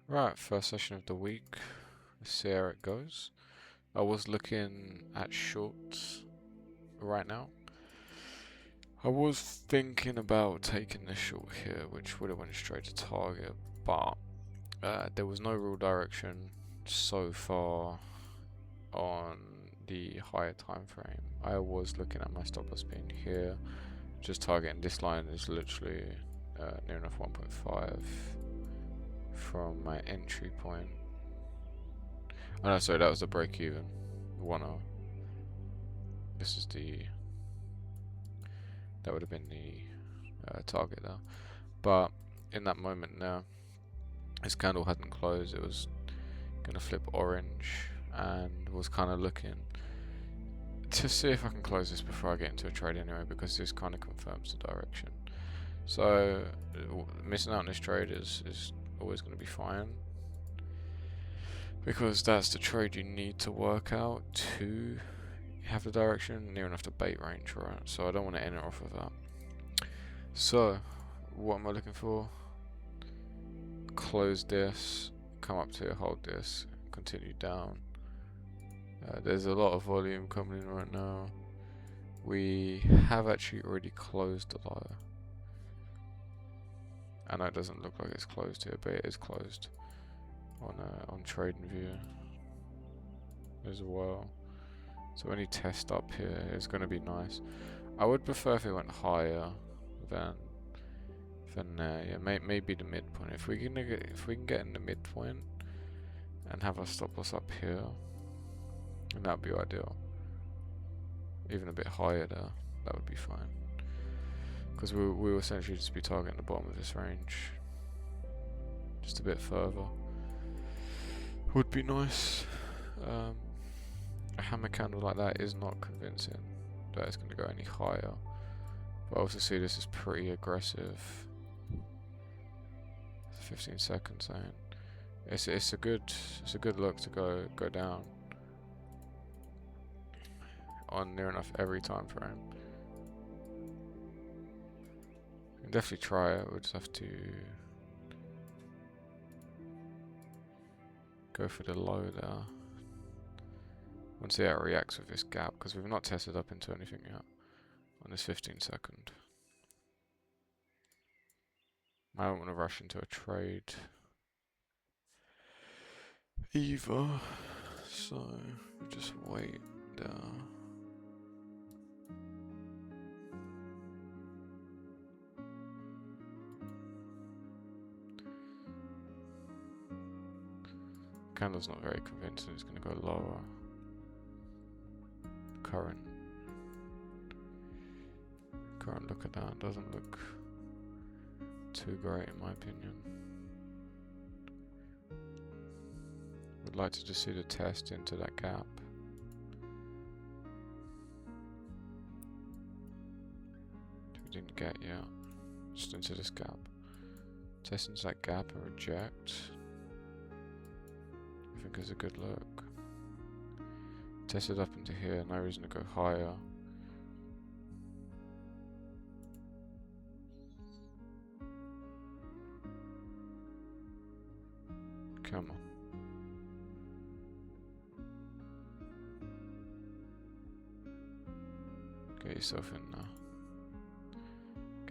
Right, first session of the week. Let's see how it goes. I was looking at shorts right now. I was thinking about taking this short here, which would have went straight to target, but there was no real direction so far on the higher time frame. I was looking at my stop loss being here, just targeting this line is literally near enough 1.5 from my entry point. Oh no, sorry, that was the break even. 1-0. This is that would have been the target there. But in that moment now, this candle hadn't closed. It was gonna flip orange and was kind of looking to see if I can close this before I get into a trade anyway, because this kind of confirms the direction. So missing out on this trade is always going to be fine, because that's the trade you need to work out to have the direction near enough to bait range, right? So I don't want to enter off of that. So what am I looking for? Close this, come up to hold this, continue down. There's a lot of volume coming in right now. We have actually already closed the low. I know it doesn't look like it's closed here, but it is closed on trading view as well. So any test up here is going to be nice. I would prefer if it went higher than there. Yeah, maybe the midpoint. If we can get in the midpoint and have our stop loss up here, and that'd be ideal. Even a bit higher there, that would be fine. Because we will essentially just be targeting the bottom of this range. Just a bit further. Would be nice. A hammer candle like that is not convincing that it's going to go any higher. But I also see this is pretty aggressive. 15 seconds saying. It's a good look to go down on near enough every time frame. You can definitely try it. We'll just have to go for the low there. I want to see how it reacts with this gap, because we've not tested up into anything yet on this 15 second. I don't want to rush into a trade either, so we just wait there. Candle's not very convincing, it's going to go lower. Current look at that, doesn't look too great in my opinion. Would like to just see the test into that gap. We didn't get yet. Just into this gap. Test into that gap and reject. I think is a good look. Test it up into here, no reason to go higher. Come on. Get yourself in now.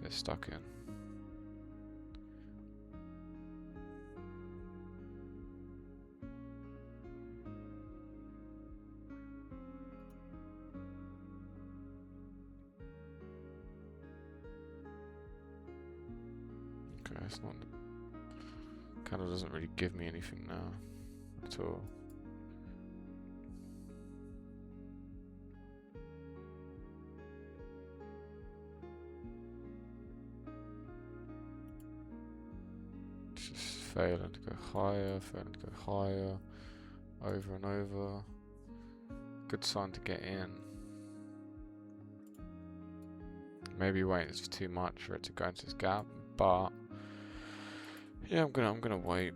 Get stuck in. Okay, it's not. Candle doesn't really give me anything now at all. Just failing to go higher, failing to go higher, over and over. Good sign to get in. Maybe wait it's too much for it to go into this gap, but yeah, I'm gonna wait.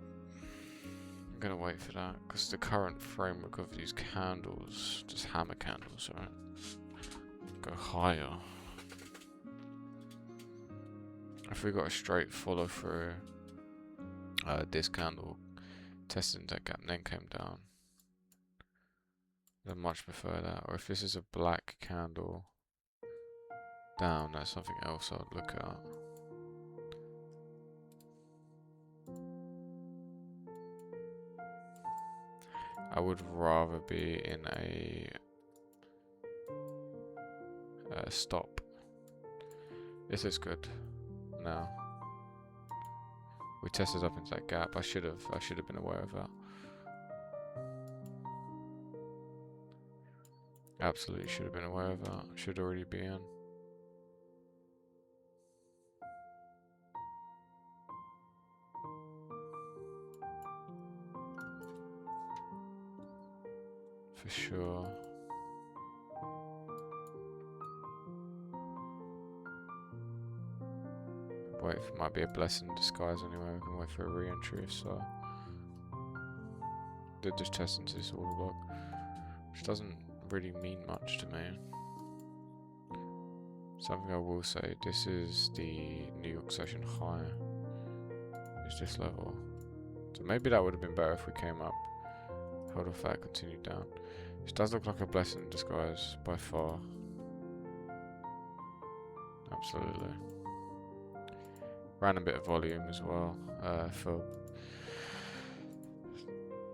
I'm gonna wait for that, because the current framework of these candles, just hammer candles, right? Go higher. If we got a straight follow through this candle, tested into that gap and then came down, I'd much prefer that. Or if this is a black candle down, that's something else I would look at. I would rather be in a stop. This is good. Now we tested up into that gap. I should have been aware of that. Absolutely should have been aware of that. Should already be in. For sure. Wait, it might be a blessing in disguise anyway. We can wait for a re-entry if so. Did just test into this order block, which doesn't really mean much to me. Something I will say, this is the New York session high. Is this level. So maybe that would have been better if we came up, held off that, continued down. This does look like a blessing in disguise by far. Absolutely. Ran a bit of volume as well. For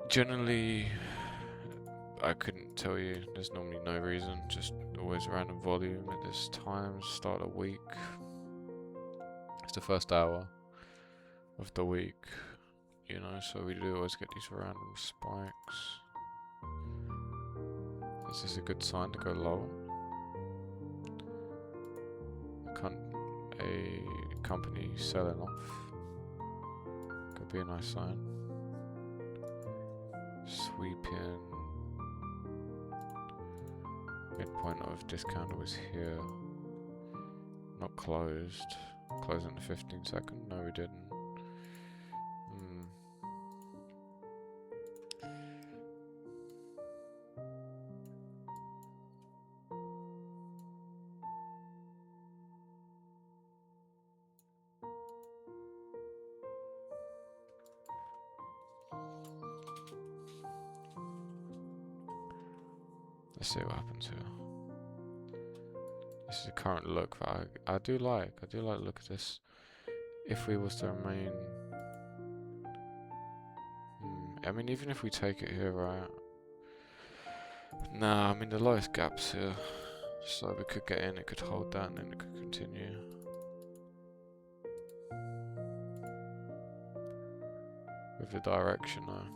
generally, I couldn't tell you. There's normally no reason. Just always random volume at this time. Start a week. It's the first hour of the week, you know. So we do always get these random spikes. Is this a good sign to go low? A company selling off could be a nice sign. Sweeping. Midpoint of this candle is here. Not closed. Closing the 15-second. No, we didn't. Let's see what happens here. This is a current look that I do like. I do like the look at this. If we was to remain... I mean, even if we take it here, right? Nah, I mean, the lowest gap's here. So we could get in, it could hold that, and then it could continue. With the direction, though.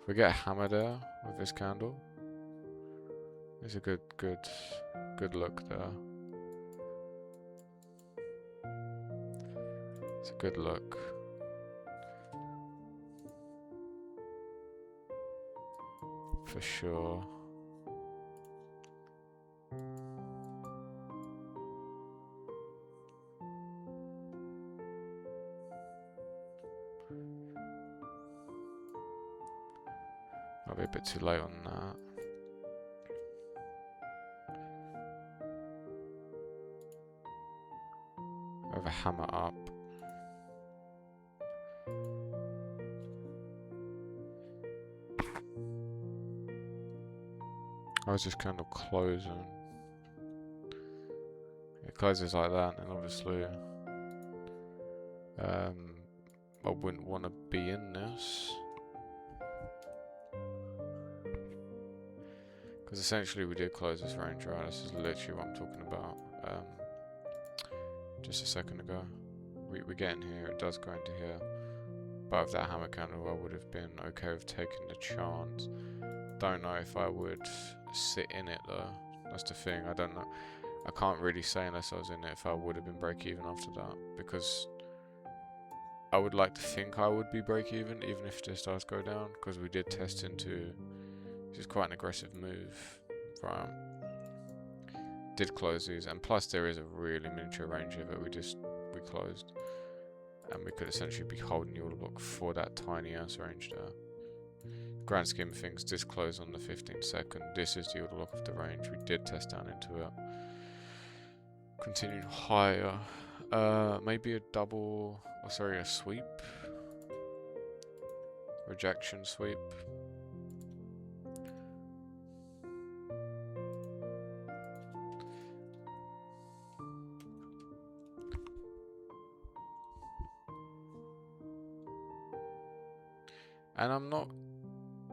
If we get a hammer there with this candle, it's a good look there. It's a good look. For sure. I'll be a bit too late on that. I have a hammer up. I was just kind of closing. It closes like that, and obviously I wouldn't want to be in this. Because essentially we did close this range, right? This is literally what I'm talking about. Just a second ago. We get in here, it does go into here. But with that hammer candle I would have been okay with taking the chance. Don't know if I would sit in it though. That's the thing, I don't know. I can't really say unless I was in it if I would have been break even after that. Because I would like to think I would be break even if this does go down. Because we did test into... This is quite an aggressive move, right? Did close these, and plus there is a really miniature range of it. We closed, and we could essentially be holding the order block for that tiny ass range there. Grand scheme of things, this closed on the 15-second. This is the order block of the range. We did test down into it. Continued higher. Maybe a double. Oh, sorry, a sweep. rejection sweep. And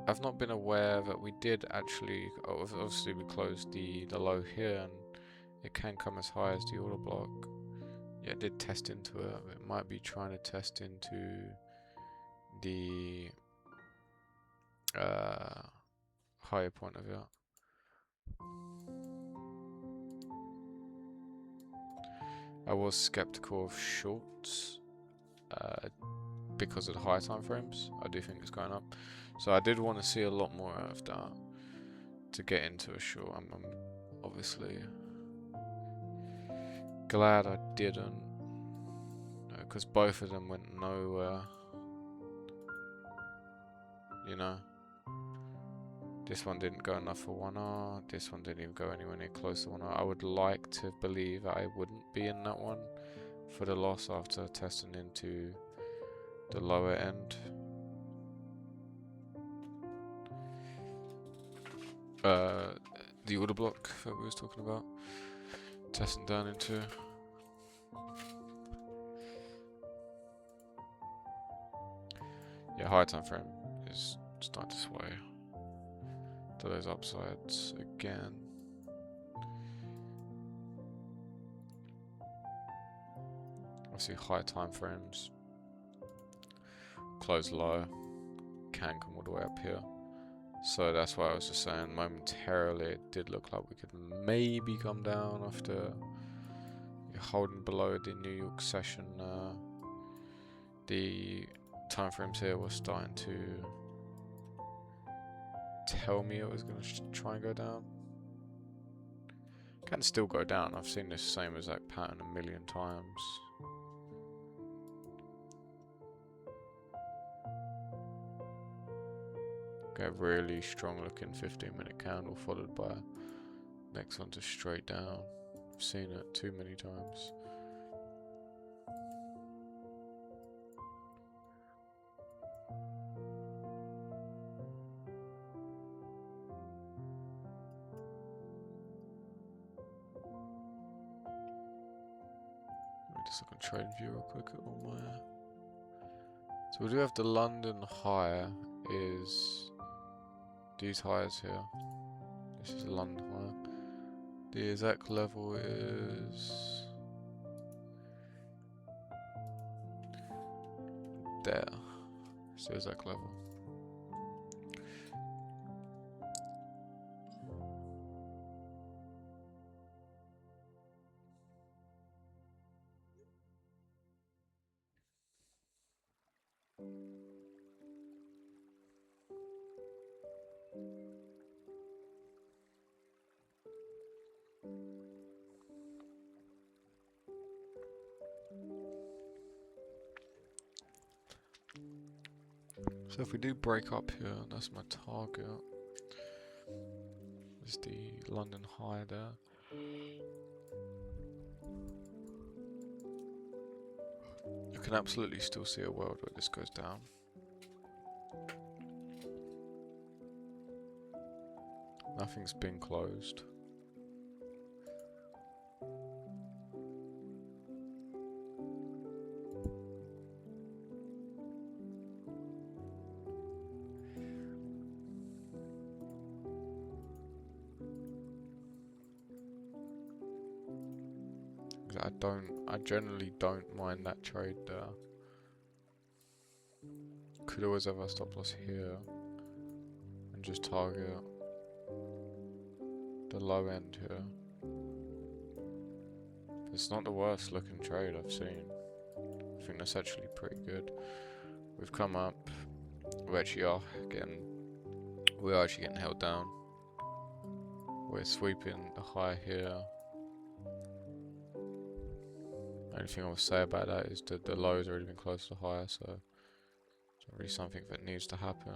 I've not been aware that we did actually, obviously we closed the low here and it can come as high as the order block. Yeah, it did test into it. It might be trying to test into the higher point of it. I was skeptical of shorts because of the higher time frames. I do think it's going up, so I did want to see a lot more of that to get into a short. I'm obviously glad I didn't, because both of them went nowhere. You know, this one didn't go enough for 1R. This one didn't even go anywhere near close to 1R. I would like to believe that I wouldn't be in that one for the loss after testing into the lower end. The order block that we was talking about, testing down into. Yeah, higher time frame is starting to sway to those upsides again. I see higher time frames close low, can come all the way up here. So that's why I was just saying momentarily it did look like we could maybe come down after holding below the New York session. The time frames here were starting to tell me it was going to try and go down. Can still go down. I've seen this same exact pattern a million times. Get a really strong looking 15-minute candle followed by next one to straight down. I've seen it too many times. Let me just look on TradingView real quick at all my. So we do have the London high is these highs here. This is a London high. The exact level is there. It's the exact level. So if we do break up here, that's my target. Is the London high there. You can absolutely still see a world where this goes down. Nothing's been closed. I generally don't mind that trade there. Could always have a stop loss here and just target the low end here. It's not the worst looking trade I've seen. I think that's actually pretty good. We've come up. We are actually getting held down. We're sweeping the high here. Only thing I will say about that is that the low's already been close to the higher, so it's not really something that needs to happen.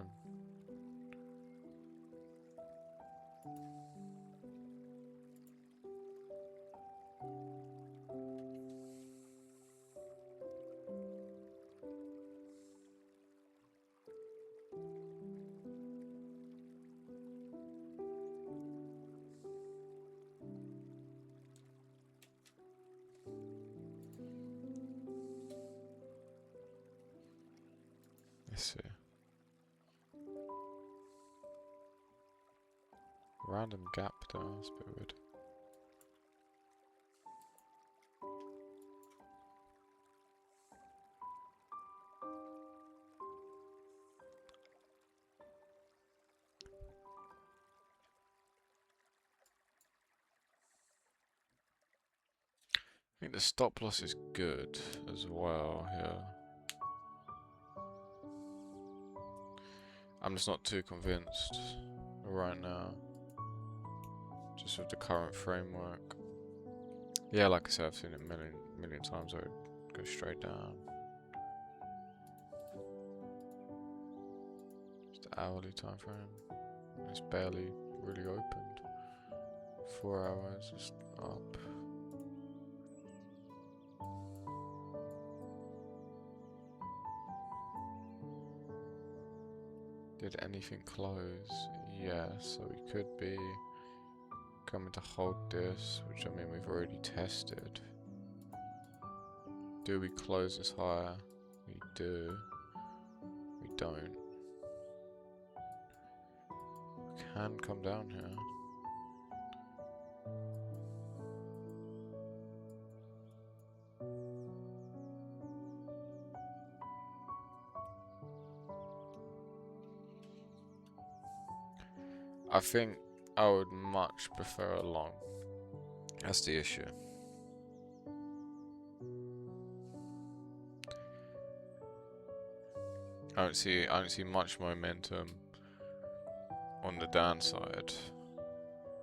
Let's see. Random gap there, that's a bit weird. I think the stop loss is good as well here. I'm just not too convinced right now. Just with the current framework. Yeah, like I said, I've seen it a million times. I would go straight down. Just the hourly time frame. It's barely really opened. 4 hours, just up. Did anything close? Yes, so we could be coming to hold this, which I mean we've already tested. Do we close this higher? We do. We don't. We can come down here. I think I would much prefer a long. That's the issue. I don't see much momentum on the downside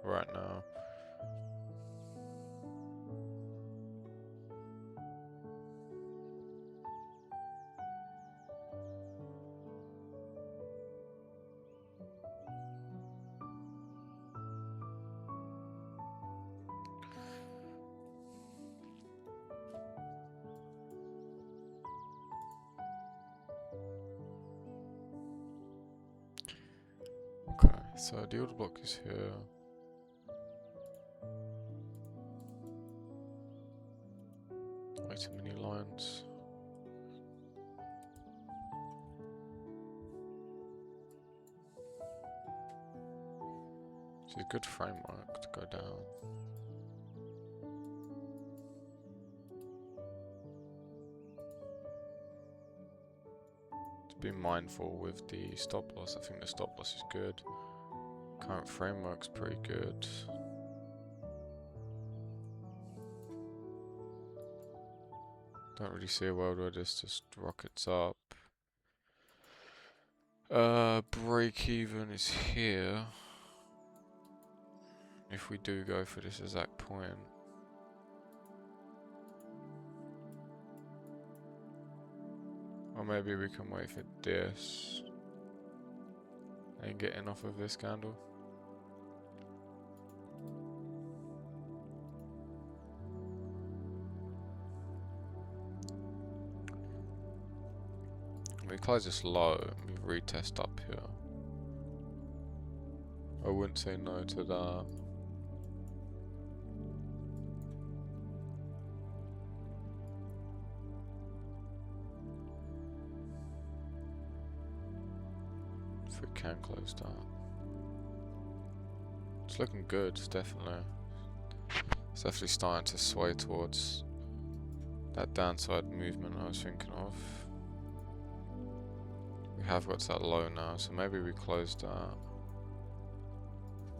right now. Okay, so the order block is here. Way too many lines. It's a good framework to go down. To be mindful with the stop loss. I think the stop loss is good. Current framework's pretty good. Don't really see a world where this just rockets up. Break even is here. If we do go for this exact point. Or maybe we can wait for this and get in off of this candle. We close this low, we retest up here. I wouldn't say no to that. If we can close that. It's looking good, definitely. It's definitely starting to sway towards that downside movement I was thinking of. We have got to that low now, so maybe we close that.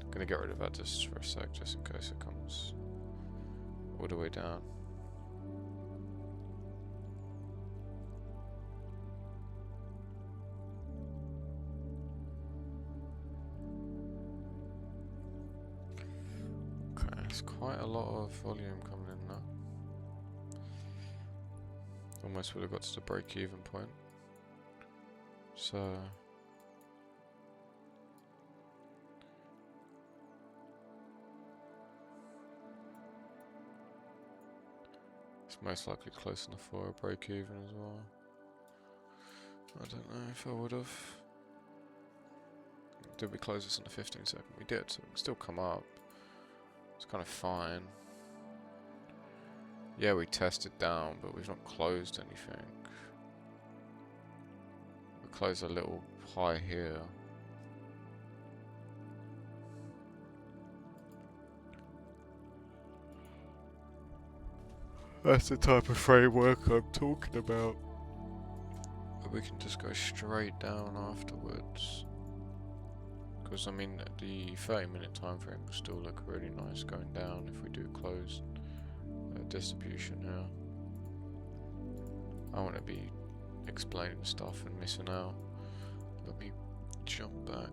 I'm gonna get rid of that just for a sec, just in case it comes all the way down. Okay, there's quite a lot of volume coming in now. Almost would have got to the break-even point. So it's most likely close enough for a break-even as well. I don't know if I would have. Did we close this on the 15-second? We did, so we can still come up. It's kind of fine. Yeah, we tested down, but we've not closed anything. We're close a little high here. That's the type of framework I'm talking about. But we can just go straight down afterwards. Because I mean, the 30-minute time frame will still look really nice going down if we do closed distribution here. I want to be explaining stuff and missing out. Let me jump back.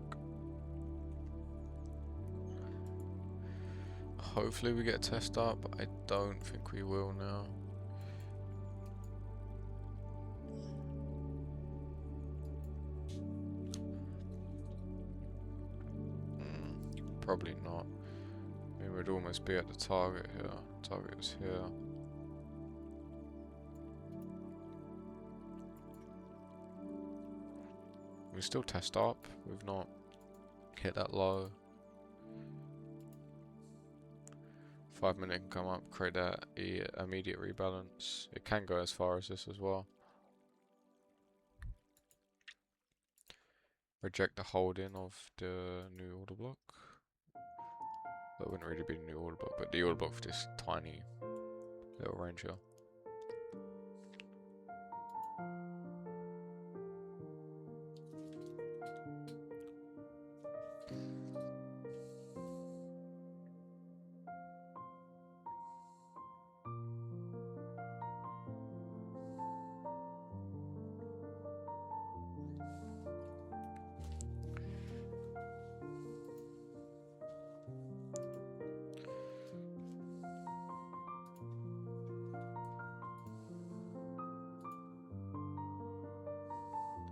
Hopefully we get a test up. I don't think we will now. Probably not. I mean, we'd almost be at the target here. Target is here. We still test up. We've not hit that low. 5 minute can come up, create that immediate rebalance. It can go as far as this as well. Reject the holding of the new order block. That wouldn't really be a new order block, but the order block for this tiny little range here.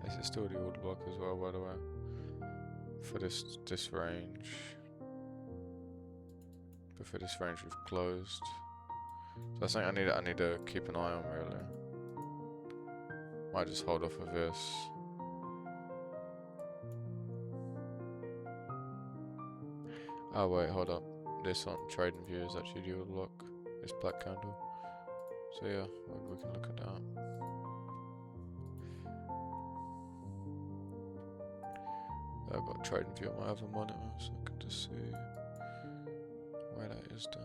This is still the order block as well, by the way, for this range. But for this range, we've closed. So I think I need to keep an eye on really. Might just hold off of this. Oh wait, hold up. This on trading view is actually the order block. This black candle. So yeah, we can look at that. I've got trading view on my other monitor, so I can just see where that is now.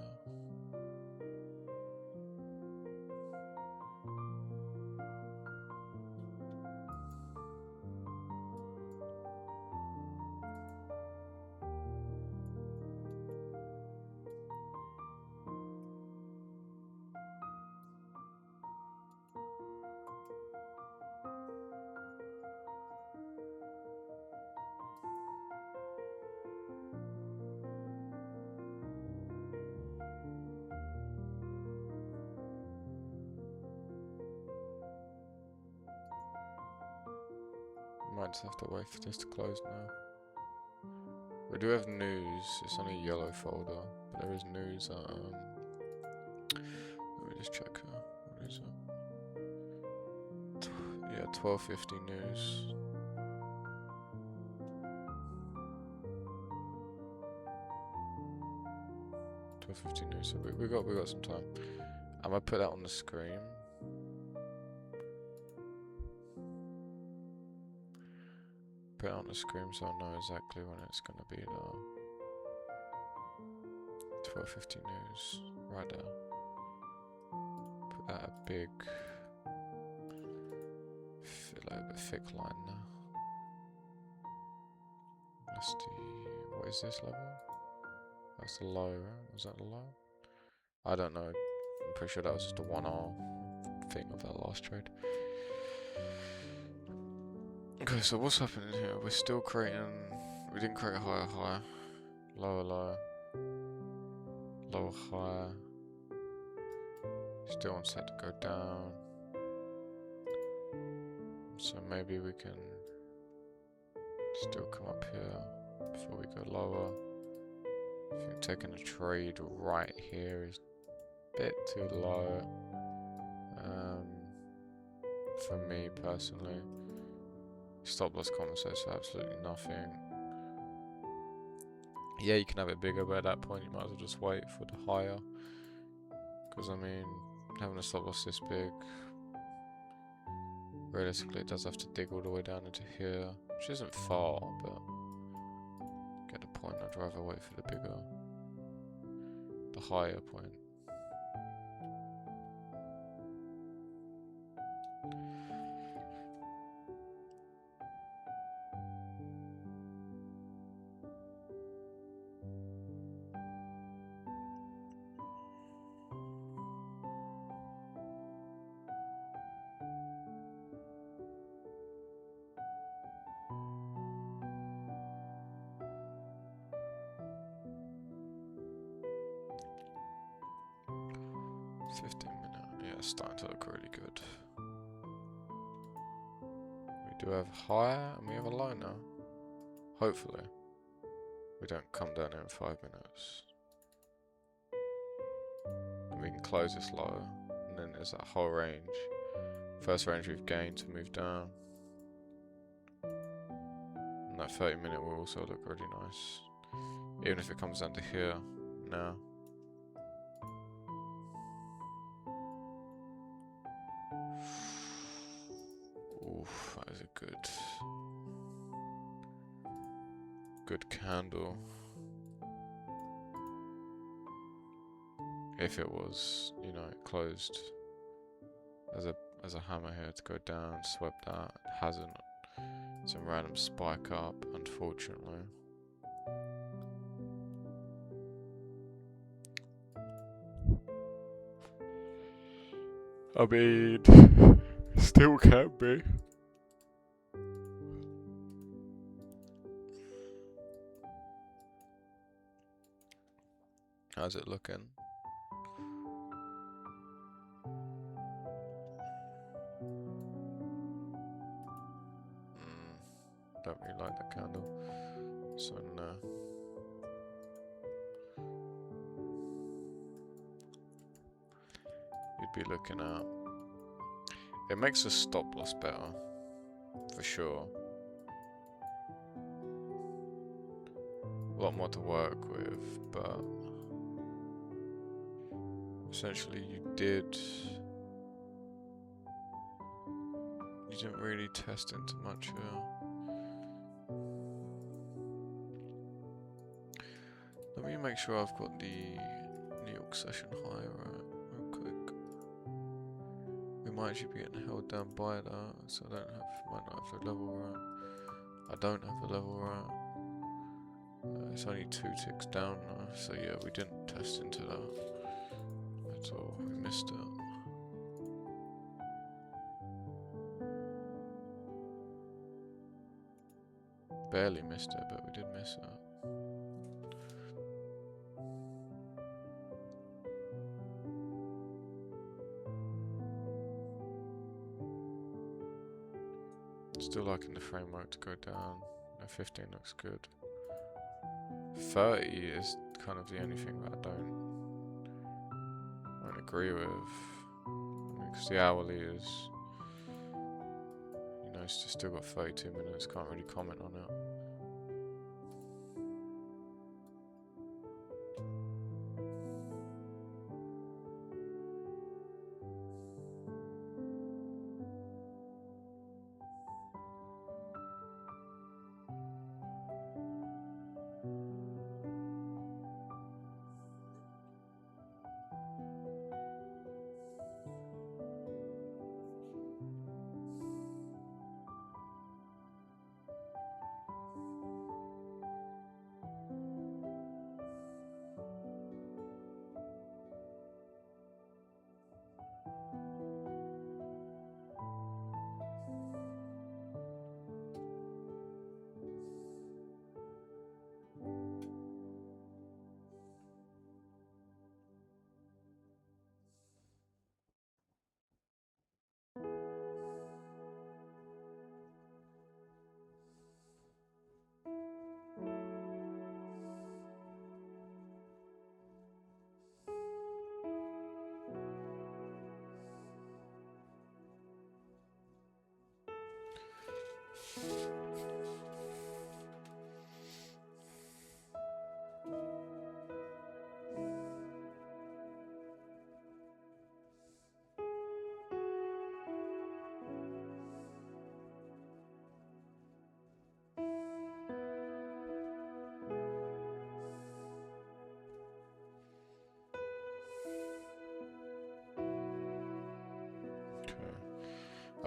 Might just have to wait for this to close now. We do have news. It's on a yellow folder, but there is news. Let me just check. What is it? Yeah, 12:50 news. News. So we got some time. I'm gonna put that on the screen. Put it on the screen so I know exactly when it's gonna be though. 12:50 news, right there. Put that a big, like a bit thick line there. That's the, what is this level? That's the low, right? Was that the low? I don't know. I'm pretty sure that was just a 1R thing of that last trade. Okay, so what's happening here? We're still creating. We didn't create a higher high, lower low, lower high. Still on set to go down. So maybe we can still come up here before we go lower. I think taking a trade right here is a bit too low for me personally. Stop loss compensates for absolutely nothing. Yeah, you can have it bigger, but at that point you might as well just wait for the higher. Because I mean, having a stop loss this big Realistically, it does have to dig all the way down into here, which isn't far, but get the point. I'd rather wait for the higher point. Yeah, it's starting to look really good. We do have higher and we have a low now. Hopefully. We don't come down in 5 minutes. And we can close this low. And then there's that whole range. First range we've gained to move down. And that 30-minute will also look really nice. Even if it comes down to here now. Oof, that is a good candle. If it was, you know, it closed as a hammer here to go down, swept that. It hasn't. Some random spike up, unfortunately. I mean, still can be. How's it looking? Don't really like that candle. So no. You'd be looking at. It makes the stop loss better, for sure. A lot more to work with, but essentially you didn't really test into much here. Let me make sure I've got the New York session high right real quick. We might actually be getting held down by that, so might not have the level right. I don't have the level right. It's only 2 ticks down now, so yeah, we didn't test into that at all. We missed it. Barely missed it, but we did miss it. Still liking the framework to go down. 15 looks good. 30 is kind of the only thing that I don't agree with. Because the hourly is, you know, it's still got 32 minutes, can't really comment on it.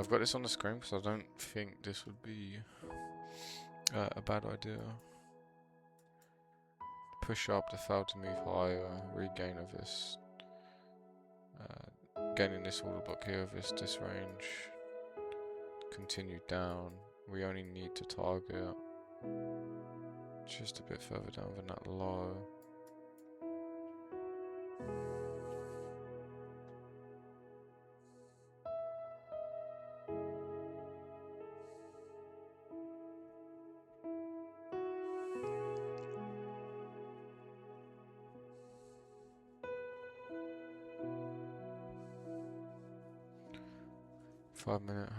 I've got this on the screen because I don't think this would be a bad idea. Push up to fail to move higher, regain of this, gaining this order block here of this range, continue down. We only need to target just a bit further down than that low.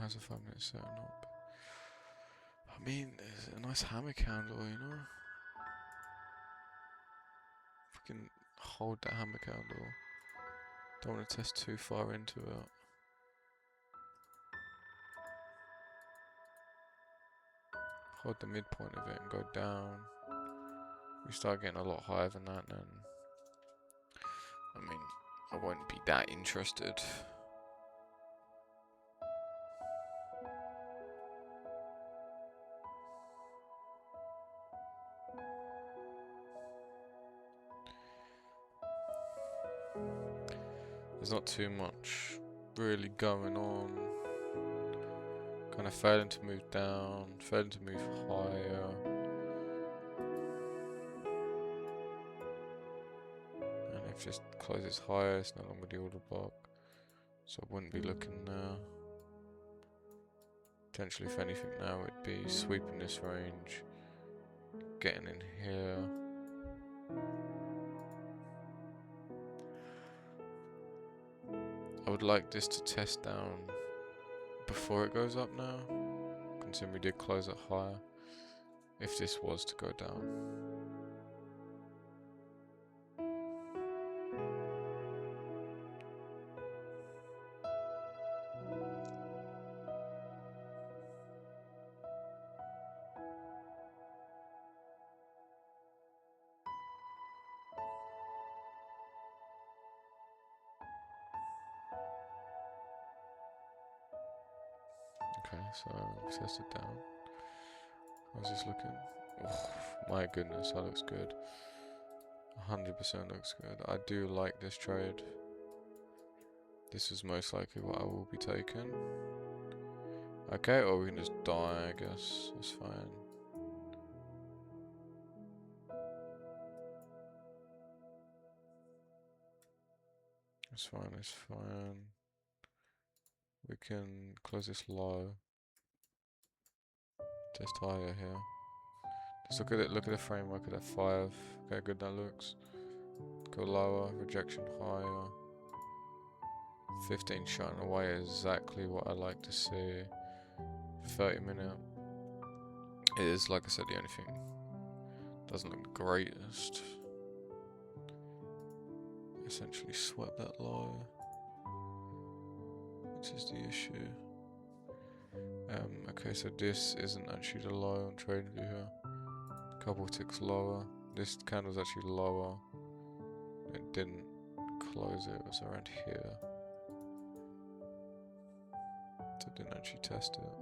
How's a 5 minute setting up? I mean, it's a nice hammer candle, you know? Fucking hold that hammer candle. Don't want to test too far into it. Hold the midpoint of it and go down. We start getting a lot higher than that, then I mean, I won't be that interested. There's not too much really going on. Kind of failing to move down, failing to move higher. And if this closes higher, it's no longer the order block. So I wouldn't be looking there. Potentially, if anything now, it'd be sweeping this range, getting in here. I would like this to test down before it goes up now, considering we did close it higher, if this was to go down. Okay, so we've tested down. How's this looking? Oh, my goodness, that looks good. 100% looks good. I do like this trade. This is most likely what I will be taking. Okay, or we can just die, I guess. That's fine. That's fine, that's fine. We can close this low. Test higher here. Just look at it, look at the framework at that 5. Okay, how good that looks. Go lower, rejection higher. 15 shutting away is exactly what I like to see. 30 minute. It is, like I said, the only thing. Doesn't look the greatest. Essentially swept that low, which is the issue. Okay, so this isn't actually the low on TradingView here. Couple ticks lower. This candle's actually lower. It didn't close it was around here. So I didn't actually test it.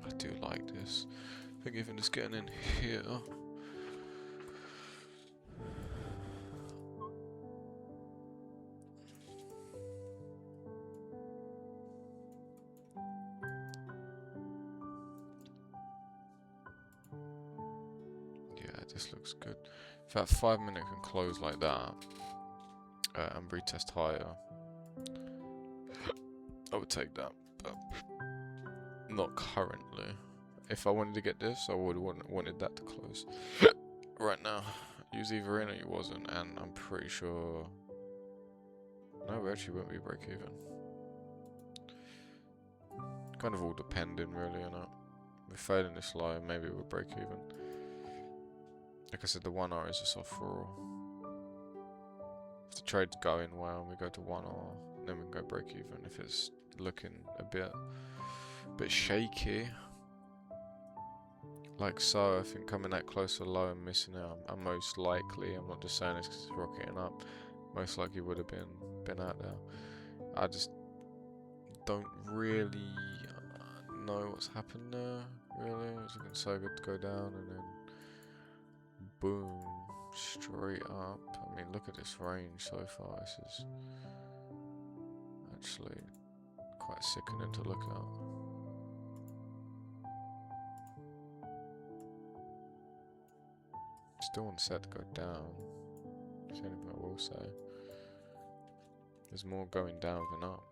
I do like this. I think even just getting in here. This looks good. If that 5 minute can close like that and retest higher, I would take that, but not currently. If I wanted to get this, I would have wanted that to close. Right now, you was either in or you wasn't, and I'm pretty sure. No, we actually won't be break even. Kind of all depending, really, on it. We're failing this low, maybe we'll break even. Like I said, the 1 hour is a soft for all. If the trade's going well, we go to 1 hour, then we can go break even. If it's looking a bit shaky, like so, I think coming that close to low and missing it, I'm most likely, I'm not just saying this because it's rocketing up, Most likely would have been out there. I just don't really know what's happened there. Really, it was looking so good to go down, and then boom, straight up. I mean, look at this range so far. This is actually quite sickening to look at. Still on set to go down. That's the only thing I will say. There's more going down than up.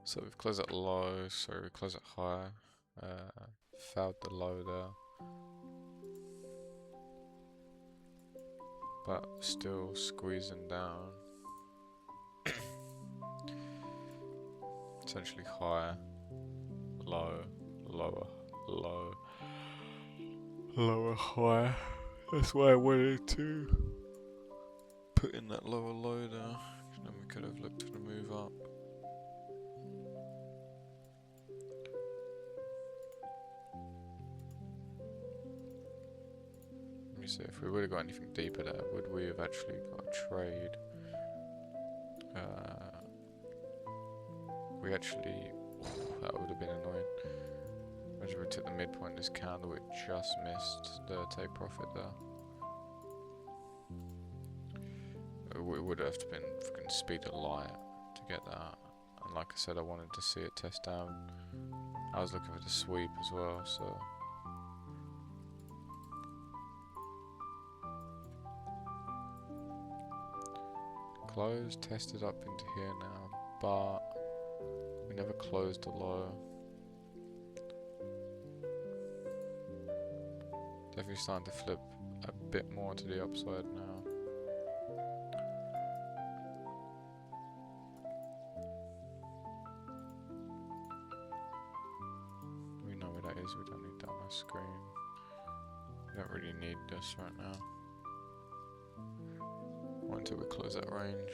So we've closed at low, sorry, we closed at high. Fouled the low there. But still squeezing down. Essentially high, low, lower, low, lower, high. That's why I wanted to put in that lower low there. And then we could have looked at a move up. Let me see, if we would have got anything deeper there, would we have actually got a trade? We actually, that would have been annoying. Imagine we took the midpoint of this candle, it just missed the take profit there. It would have been freaking speed of light to get that. And like I said, I wanted to see it test down. I was looking for the sweep as well, so. Closed, tested up into here now, but we never closed the low. Definitely starting to flip a bit more to the upside now. We know what that is, we don't need that on our screen. We don't really need this right now. Not until we close that range.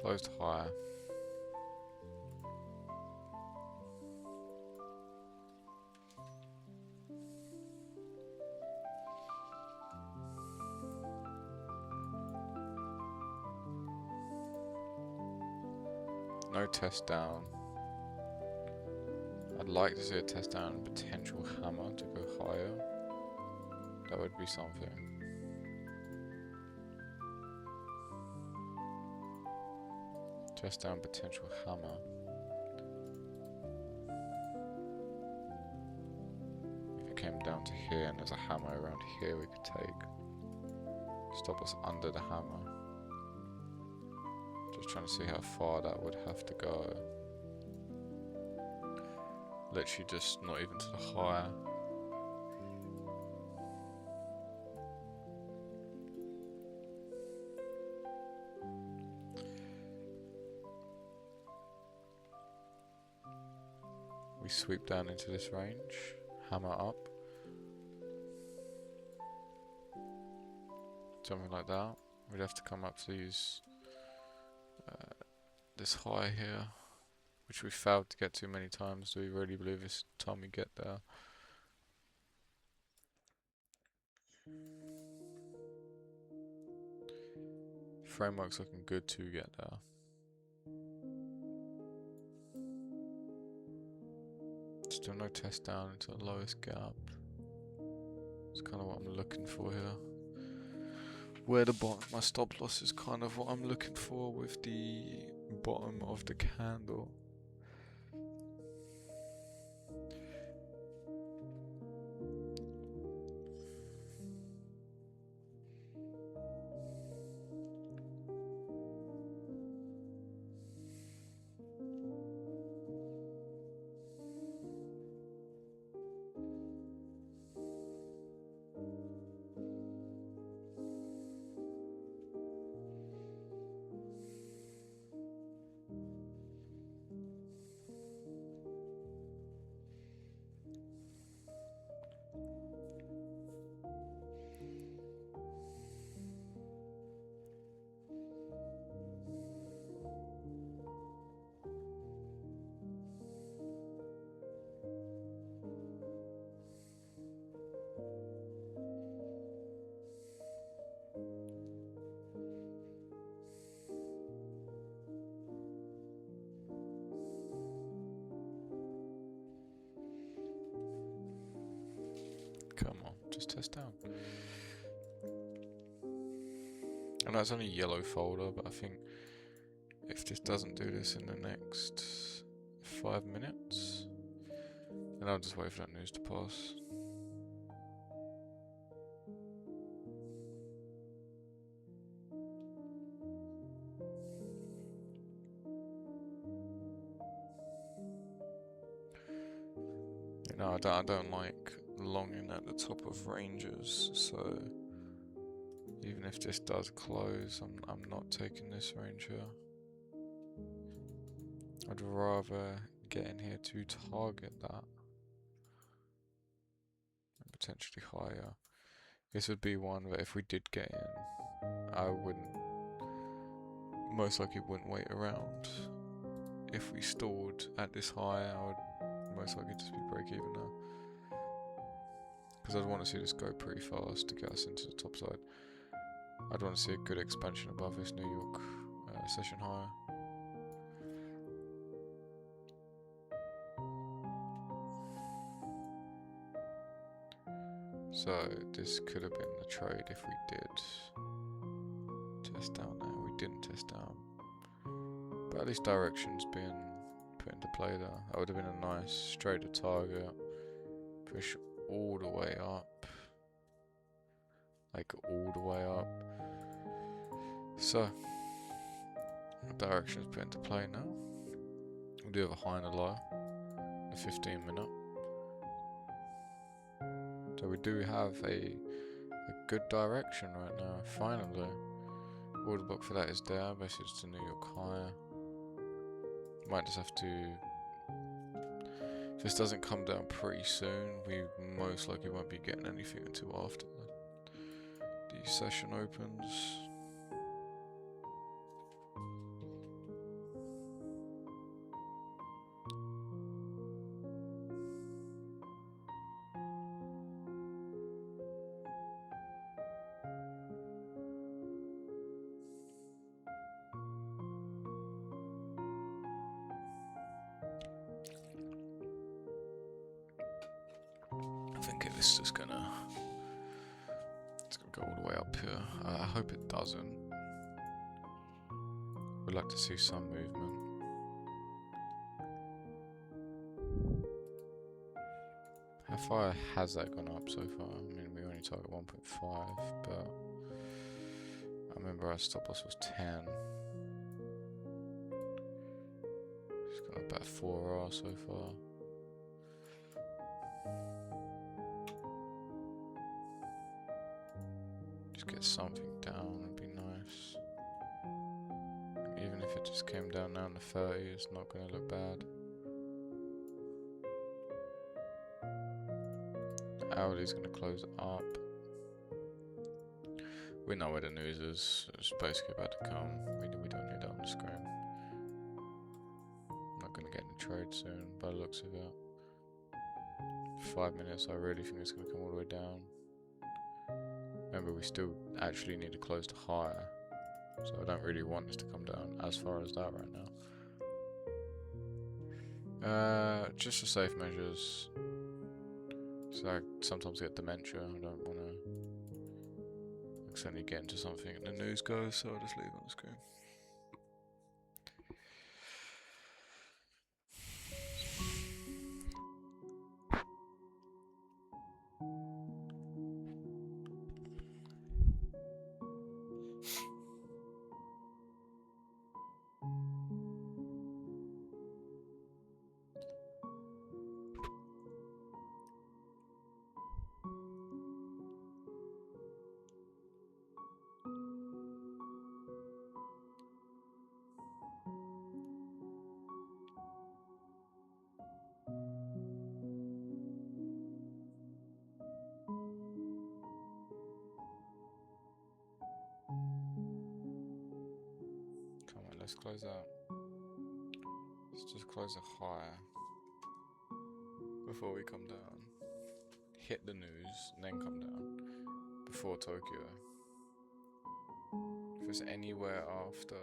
Closed higher. No test down. I'd like to see a test down and potential hammer to go higher. That would be something. Test down, potential hammer. If it came down to here and there's a hammer around here we could take. Stop us under the hammer. Just trying to see how far that would have to go. Literally just not even to the higher. We sweep down into this range, hammer up. Something like that. We'd have to come up to these, this high here, which we failed to get to many times. Do we really believe this time we get there? Framework's looking good to get there. Still no test down into the lowest gap. It's kind of what I'm looking for here. Where the bottom, my stop loss is kind of what I'm looking for with the bottom of the candle. Let's test down. I know it's only a yellow folder, but I think if this doesn't do this in the next 5 minutes, then I'll just wait for that news to pass. You know, I don't like longing at the top of ranges, so even if this does close, I'm not taking this range here. I'd rather get in here to target that and potentially higher. This would be one that if we did get in, I most likely wouldn't wait around. If we stalled at this high, I would most likely just be break even now. Because I'd want to see this go pretty fast to get us into the top side. I'd want to see a good expansion above this New York session high. So this could have been the trade if we did test down there. We didn't test down. But at least direction's been put into play there. That would have been a nice straight to target. Push all the way up. Like all the way up. So direction's put into play now. We do have a high and a low. The 15-minute. So we do have a good direction right now, finally. Order book for that is there, message to New York high. Might just have to, if this doesn't come down pretty soon, we most likely won't be getting anything until after the session opens. I think it's just gonna go all the way up here. I hope it doesn't. We'd like to see some movement. How far has that gone up so far? I mean, we only target 1.5, but I remember our stop loss was 10. It's got about 4R so far. Just get something down would be nice. Even if it just came down now in the 30, it's not going to look bad. Hourly's going to close up. We know where the news is. It's basically about to come. We don't need that on the screen. I'm not going to get in a trade soon by the looks of it. 5 minutes, I really think it's going to come all the way down. Remember, we still actually need to close to higher. So I don't really want this to come down as far as that right now. Just for safe measures. So I sometimes get dementia. I don't want to accidentally get into something and the news goes, so I'll just leave it on the screen. Let's close out. Let's just close a higher before we come down. Hit the news and then come down before Tokyo. If it's anywhere after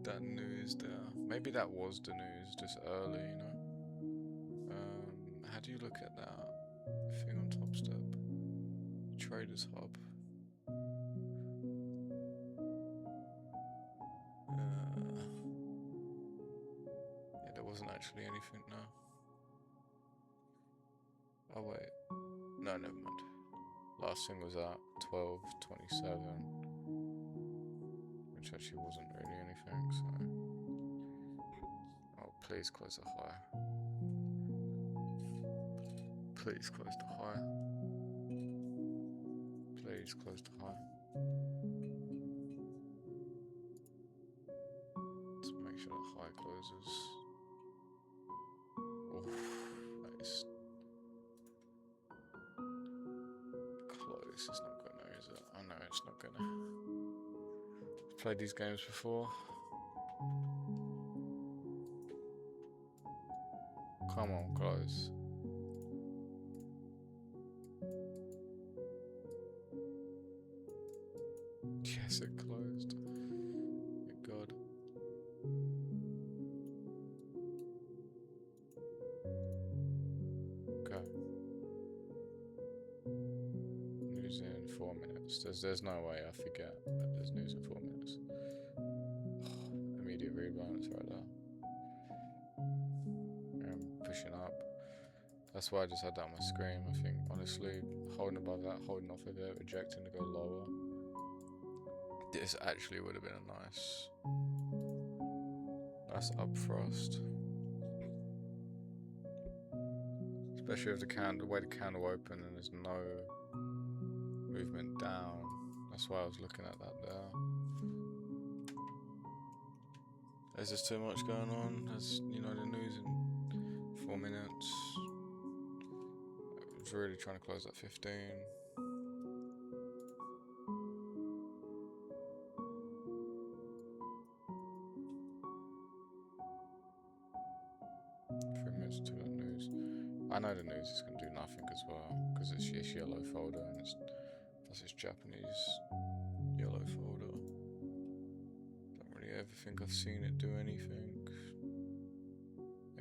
that news there, maybe that was the news just early, you know. How do you look at that? Thing on Top Step. Traders Hub. Yeah, there wasn't actually anything now. Oh wait. No, never mind. Last thing was at 12:27, which actually wasn't really anything, so. Oh, please close the high. Please close the high. Please close the high. Let's make sure the high closes. Oof, that is close. It's not gonna, is it? I know it's not gonna. I've played these games before. Come on, close. Yes, it closed. Thank God. Okay. News in 4 minutes. There's no way I forget that there's news in 4 minutes. Immediate rebalance right there. I'm pushing up. That's why I just had that on my screen. I think, honestly, holding above that, holding off of it, rejecting to go lower. This actually would have been a nice up thrust. Especially if the way the candle opened and there's no movement down. That's why I was looking at that there. There's just too much going on. There's, you know, the news in 4 minutes. I was really trying to close at 15. 3 minutes to that news. I know the news is going to do nothing as well, because it's yellow folder and that's its Japanese yellow folder. Don't really ever think I've seen it do anything.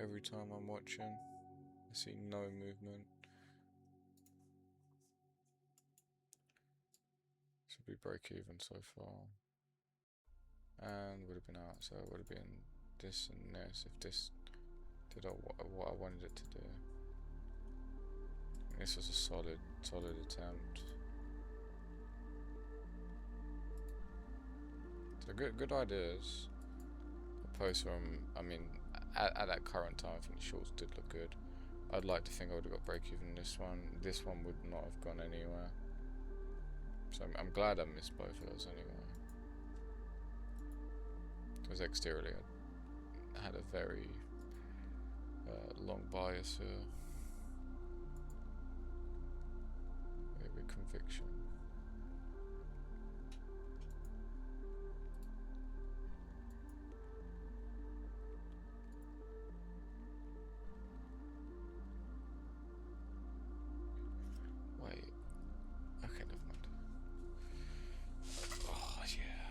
Every time I'm watching, I see no movement. Should be break even so far. And would have been out, so it would have been this and this if this did what I wanted it to do. And this was a solid attempt. So good ideas. Opposed from, I mean, at that current time, I think the shorts did look good. I'd like to think I would have got break even in this one. This one would not have gone anywhere. So I'm glad I missed both of those anyway. Because exteriorly I had a very long bias here. Very conviction. Wait. Okay, never mind. Oh yeah,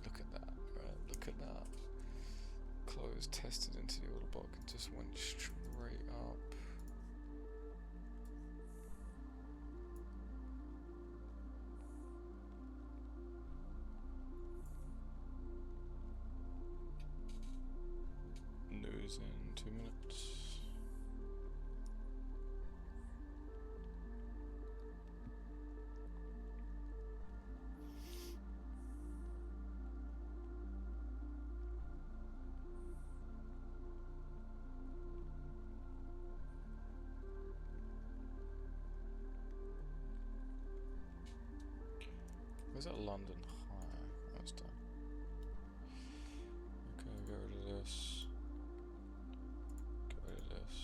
look at that. Right, look at that. Close, tested into the order block and just went straight up. News in 2 minutes. Where's that London high? That's done. Okay, get rid of this. Get rid of this.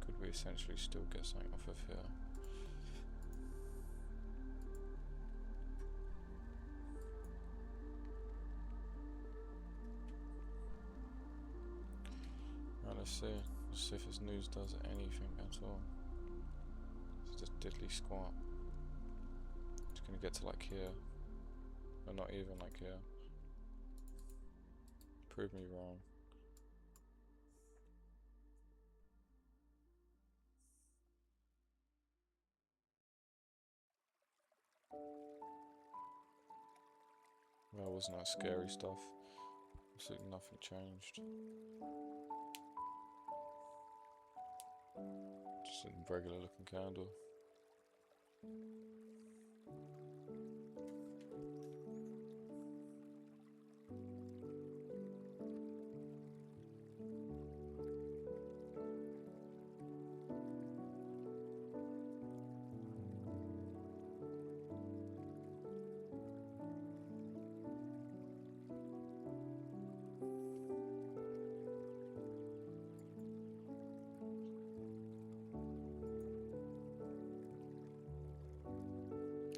Could we essentially still get something off of here? Right, let's see. Let's see if this news does anything at all. It's just diddly squat. It's gonna get to like here. Or not even like here. Prove me wrong. There was no scary stuff. Absolutely nothing changed. Just a regular looking candle.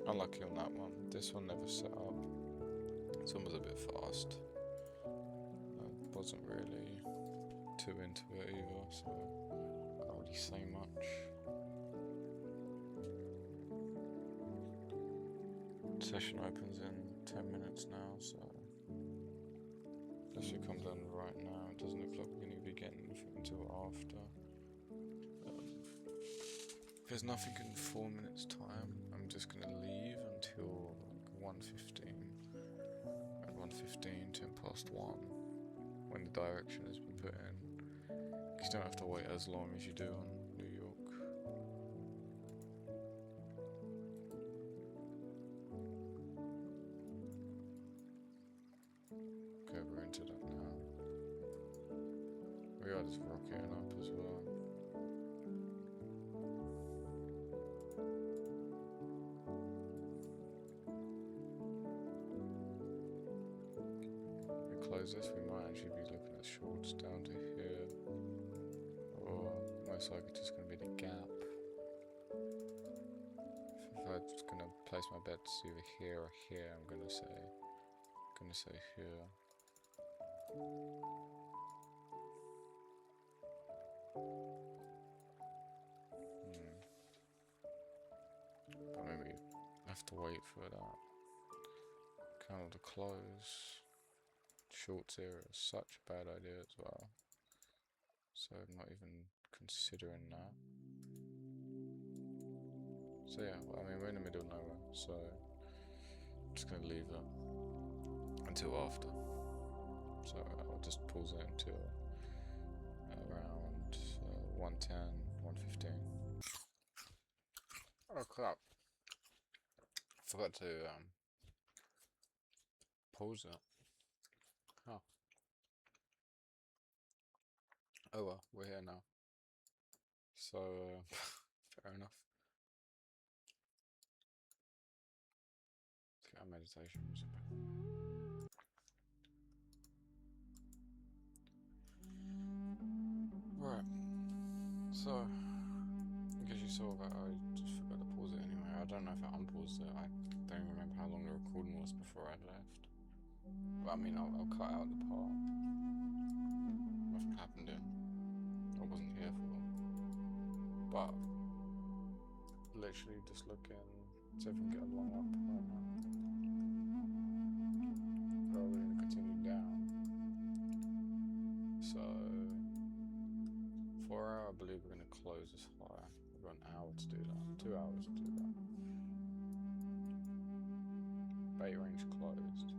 Unlucky on that one. This one never set up. This one was a bit fast. I wasn't really too into it either, so I can't really say much. Session opens in 10 minutes now, so this should come done right now. It doesn't look like we're going to be getting anything until after. There's nothing in 4 minutes time. I'm just going to leave until like 1:15. At 1:15, 10 past 1, when the direction has been put in. Because you don't have to wait as long as you do on New York. Okay, we're into that now. We are just rocketing up as well. Close this, we might actually be looking at shorts down to here, or most likely just going to be the gap. If I'm just going to place my bets either here or here, I'm going to say here. But maybe I have to wait for that candle to close. Shorts here is such a bad idea as well, so I'm not even considering that. So yeah, well, I mean, we're in the middle of nowhere, so I'm just going to leave it until after. So I'll just pause it until around 1:10, 1:15. Oh crap, forgot to pause it. Oh. Oh well, we're here now. So, fair enough. Let's get our meditation music back. Right. So, in case you saw that, I just forgot to pause it anyway. I don't know if I unpaused it. I don't remember how long the recording was before I left. But I mean, I'll cut out the part. Nothing happened in. I wasn't here for them. But literally just looking, see if we can get a long up right now. Or we're going to continue down. So 4 hour, I believe we're going to close this high. We've got an hour to do that. 2 hours to do that. Bay range closed.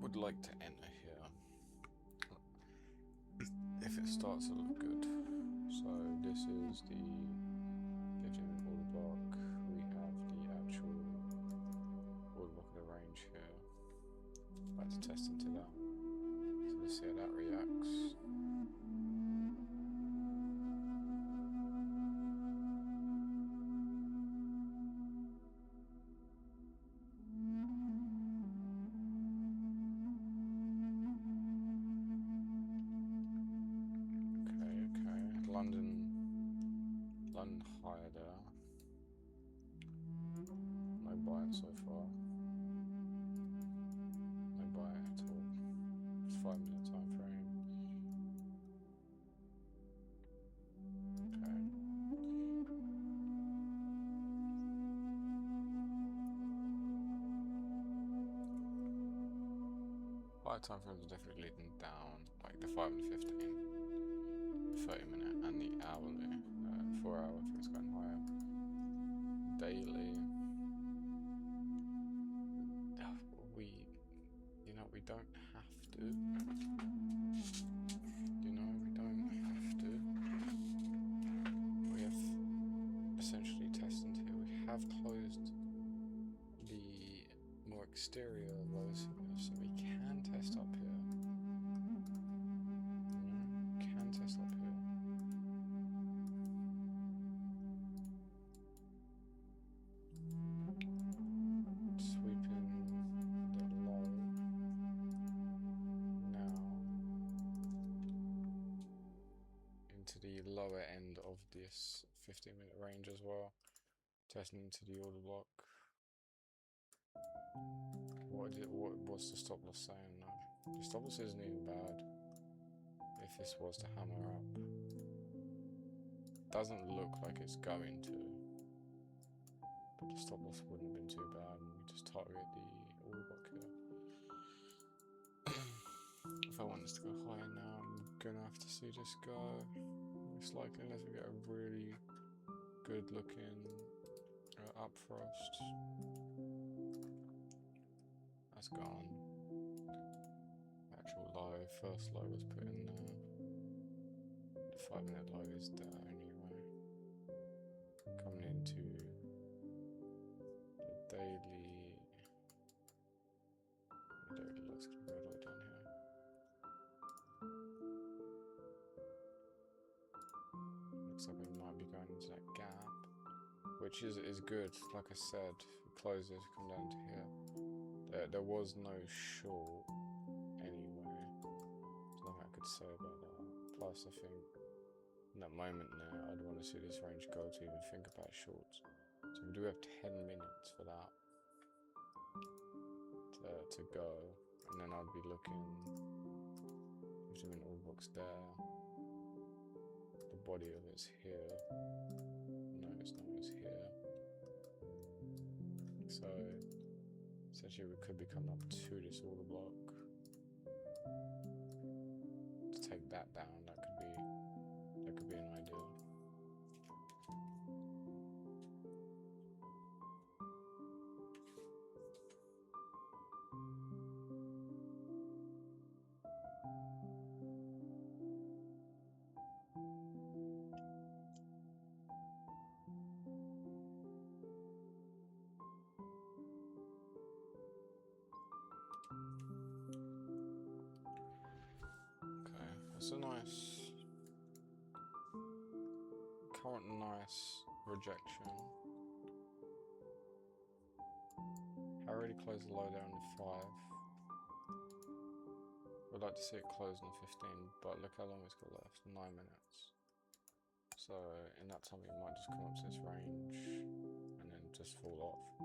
Would like to enter here if it starts to look good. So this is the 15 order block. We have the actual order block of the range here. I'd like to test into that. So let's see how that reacts. London higher there. No buy so far. No buy at all. It's 5 minute time frame. Okay. Higher time frames are definitely leading down, like the 5 and 15, 30 minute and the hourly. 4 hour, I think it's going higher. Daily don't have to. You know, we don't have to. We have essentially tested here. We have closed the more exterior lows here, so we can test up here. You know, can test up here. Sweeping the low now into the lower end of this 15-minute range as well. Testing into the order block. What's the stop loss saying now? The stop loss isn't even bad. If this was to hammer up, doesn't look like it's going to. But the stop loss wouldn't have been too bad, and we just target the order block here. If I want this to go higher now, I'm gonna have to see this go. Most likely, unless we get a really good looking up thrust. That's gone. Actual low, first low was put in there. The 5-minute low is there anyway. Coming into the daily. The daily looks gonna go all the way down here. Looks like we might be going into that gap, which is good. Like I said, we close this, come down to here. There was no short anyway. There's nothing I could say about that. Plus, I think in that moment now, I'd want to see this range go to even think about shorts. So we do have 10 minutes for that to go, and then I'd be looking 15-minute order box there. The body of it's here. No, it's not. It's here. So essentially, we could be coming up to this order block to take that down. That could be an idea. It's a nice, current nice rejection. I already closed the low there on the 5. Would like to see it close on the 15, but look how long it's got left, 9 minutes. So in that time it might just come up to this range and then just fall off.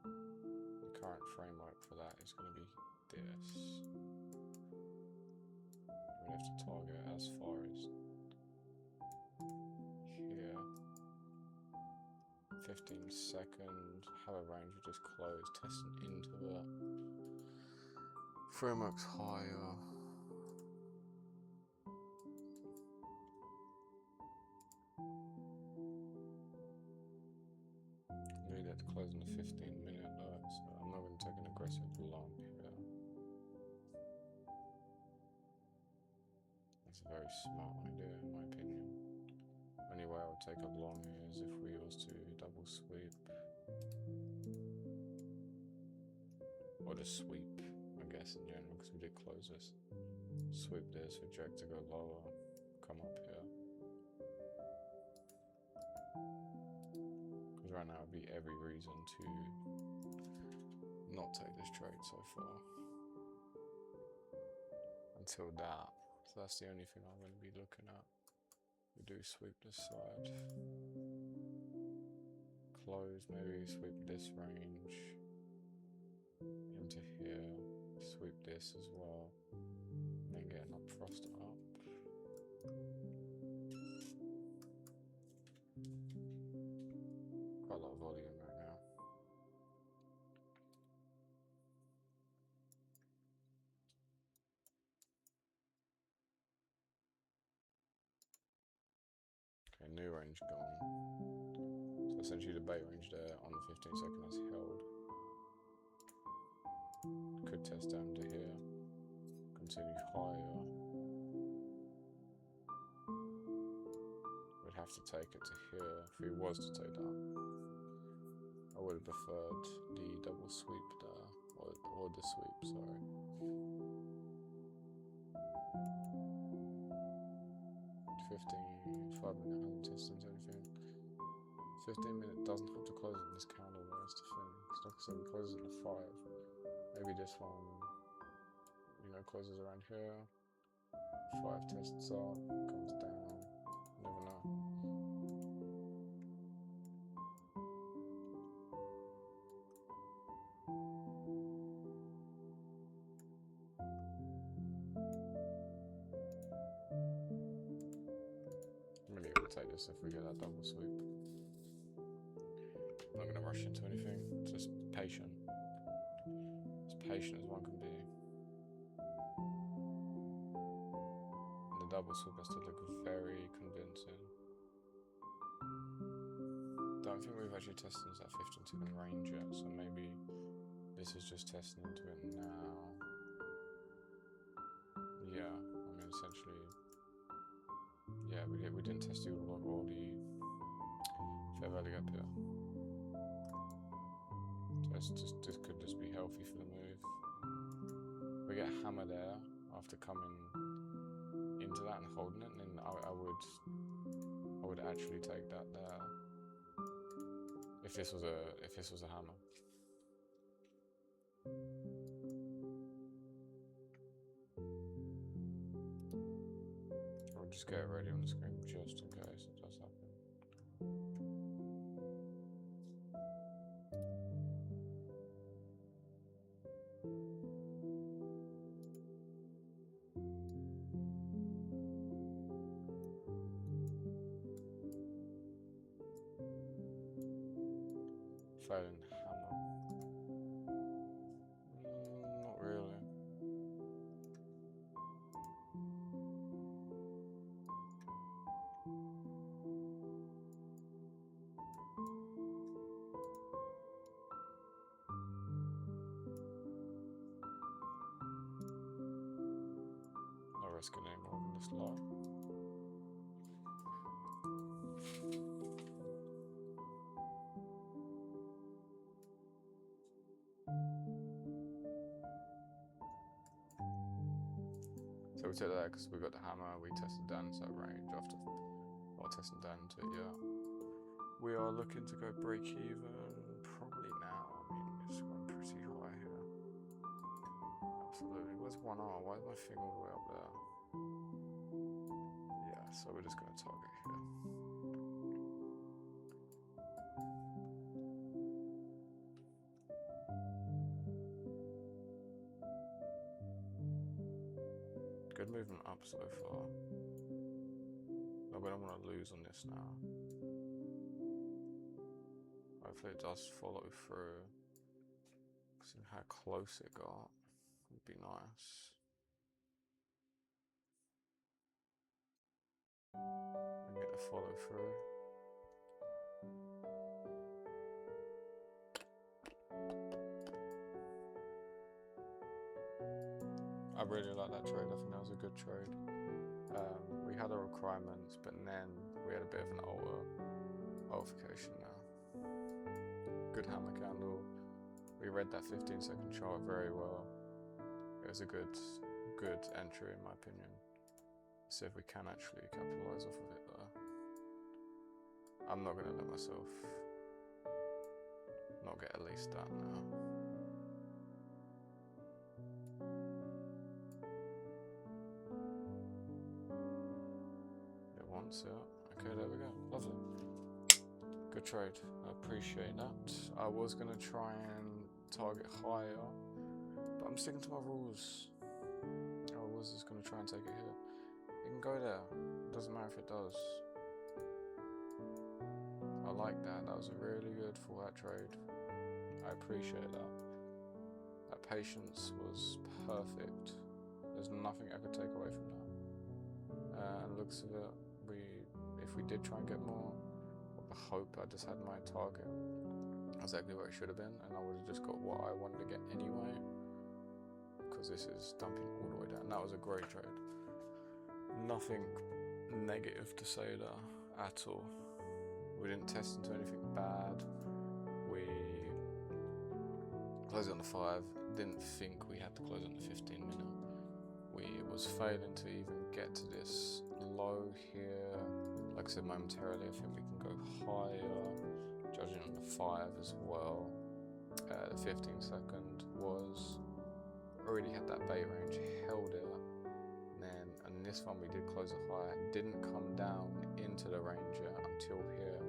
The current framework for that is going to be this. We have to target as far as here. 15 second, have a range we just closed, testing into it. Framework's higher. Need that to close in the 15-minute low, so I'm not going to take an aggressive long here. That's a very smart idea in my opinion. Only way I would take a long here is if we was to double sweep. Or just sweep, I guess, in general, because we did close this. Sweep this, reject to go lower, come up here. Because right now would be every reason to not take this trade so far. Until that. So that's the only thing I'm going to be looking at. We do sweep this side. Close, maybe sweep this range into here. Sweep this as well. And then get an up thrust up. Quite a lot of volume right now. Okay, new range gone. So essentially the bait range there on the 15 second has held. Could test down to here. Continue higher. We'd have to take it to here if we was to take that. I would have preferred the double sweep there, or the sweep, sorry. 5-minute hasn't tested anything. 15-minute doesn't have to close it in this candle, though, that's the thing. Because like I said, we close it in a 5. Maybe this one, you know, closes around here. 5 tests up, comes down. Never know. I'm really gonna take this if we get that double sweep. I'm not gonna rush into anything, just patient. As patient as one can be. And the double sweep has to look very convincing. Don't think we've actually tested into that 15-second range yet, so maybe this is just testing into it now. Yeah, I mean essentially, yeah, we didn't test the all the fair value up here. So this could just be healthy for the move. We get a hammer there after coming into that and holding it, and then I would actually take that there if this was a hammer. I'll just get it ready on the screen just in case it does happen. Failing hammer. Not really. Not risking any more than this lot. So we took that because we got the hammer, we tested down into that range after testing down into it, yeah. We are looking to go break even probably now. I mean, it's gone pretty high here. Absolutely. Where's 1R? Why is my thing all the way up there? Yeah, so we're just going to target here. Good movement up so far. No, we don't want to lose on this now. Hopefully it does follow through. Seeing how close it got would be nice. And get the follow through. I really like that trade. I think that was a good trade. We had our requirements, but then we had a bit of an altercation now. Good hammer candle. We read that 15-second chart very well. It was a good entry in my opinion. See if we can actually capitalize off of it though. I'm not gonna let myself not get at least that now. So, okay, there we go. Lovely. Good trade. I appreciate that. I was going to try and target higher, but I'm sticking to my rules. I was just going to try and take it here. It can go there. Doesn't matter if it does. I like that. That was a really good full hat trade. I appreciate that. That patience was perfect. There's nothing I could take away from that. And looks of it, if we did try and get more, I hope I just had my target exactly where it should have been, and I would have just got what I wanted to get anyway. because this is dumping all the way down. That was a great trade. Nothing negative to say there at all. We didn't test into anything bad. We closed on the 5. Didn't think we had to close on the 15-minute. We was failing to even get to this low here. Like I said momentarily, I think we can go higher. Judging on the 5 as well. The 15-second was already had that bait range, held it. And this one we did close it high, didn't come down into the range yet until here,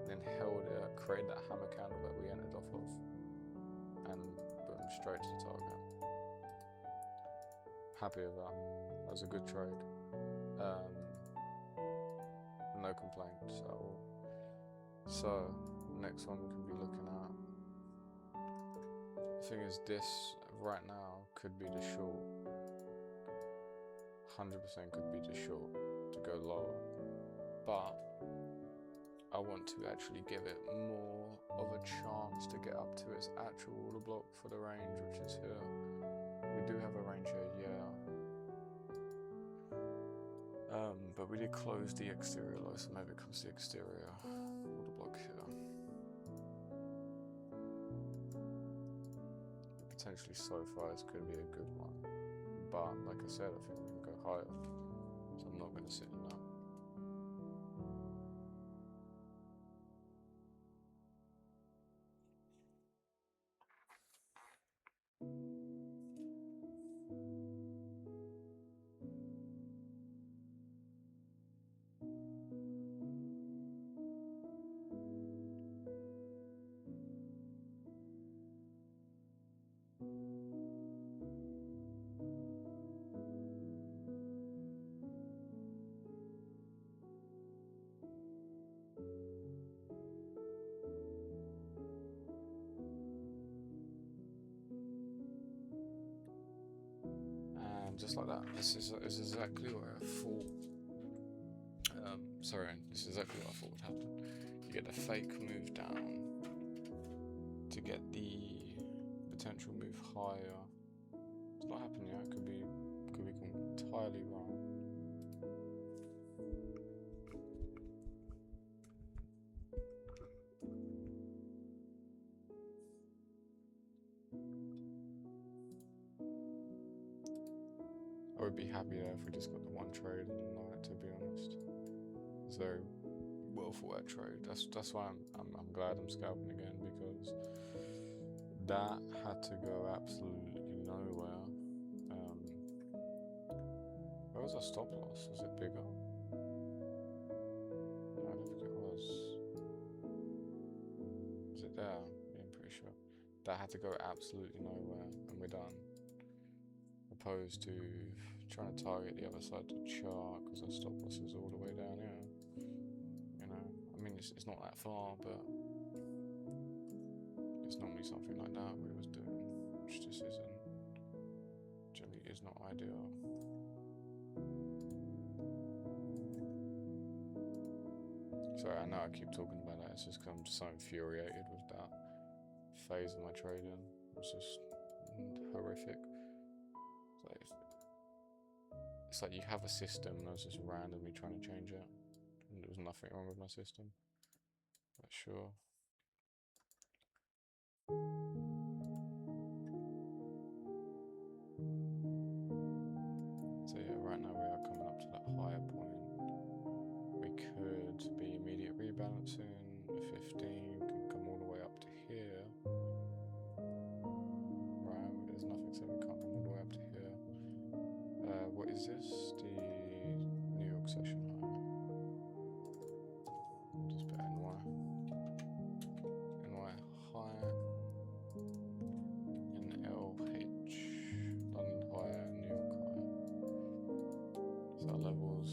then held it, created that hammer candle that we ended off of, and boom, straight to the target. Happy with that. That was a good trade. No complaints at all. So next one we can be looking at. The thing is, this right now could be the short. 100% could be the short to go lower, but I want to actually give it more of a chance to get up to its actual order block for the range, which is here. We do have a range here, yeah, but we did close the exterior low, so maybe it comes to the exterior order block here. Potentially so far this could be a good one, but like I said, I think we can go higher, so I'm not going to sit in that. Just like that. This is exactly what I thought. This is exactly what I thought would happen. You get the fake move down to get the potential move higher. It's not happening yet. Could be entirely wrong. I would be happy there if we just got the one trade in the night, to be honest. It's a very well thought out trade. That's why I'm glad I'm scalping again, because that had to go absolutely nowhere. Where was our stop loss? Was it bigger? No, I don't think it was. Was it there? Yeah, I'm pretty sure. That had to go absolutely nowhere, and we're done. Opposed to trying to target the other side of the chart, because our stop loss is all the way down here. You know, I mean, it's not that far, but it's normally something like that we was doing, which just isn't. Generally, is not ideal. Sorry, I know I keep talking about that. It's just because I'm so infuriated with that phase of my trading. It's just horrific. It's like you have a system and I was just randomly trying to change it, and there was nothing wrong with my system. But sure. So yeah, right now we are coming up to that higher point. We could be immediate rebalancing. The 15 can come all the way up to here. Right, there's nothing, so we can't come all the way up to here. What is this? The New York session high. Just put NY high. NLH. London higher, New York higher. So our levels.